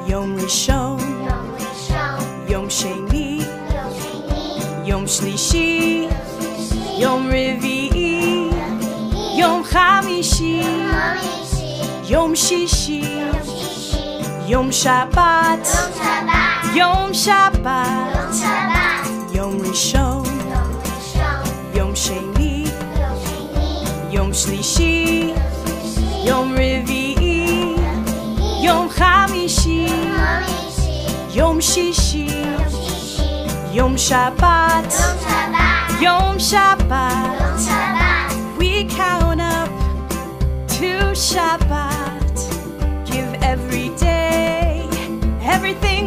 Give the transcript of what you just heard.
יום ראשון, יום שני, יום שלישי, יום רביעי, יום חמישי, יום שישי, יום שבת, יום שבת, יום ראשון, יום שני, יום שלישי, יום רביעי, יום חמישי, יום שישי, יום שבת, יום שבת. We count up to Shabbat. Give every day everything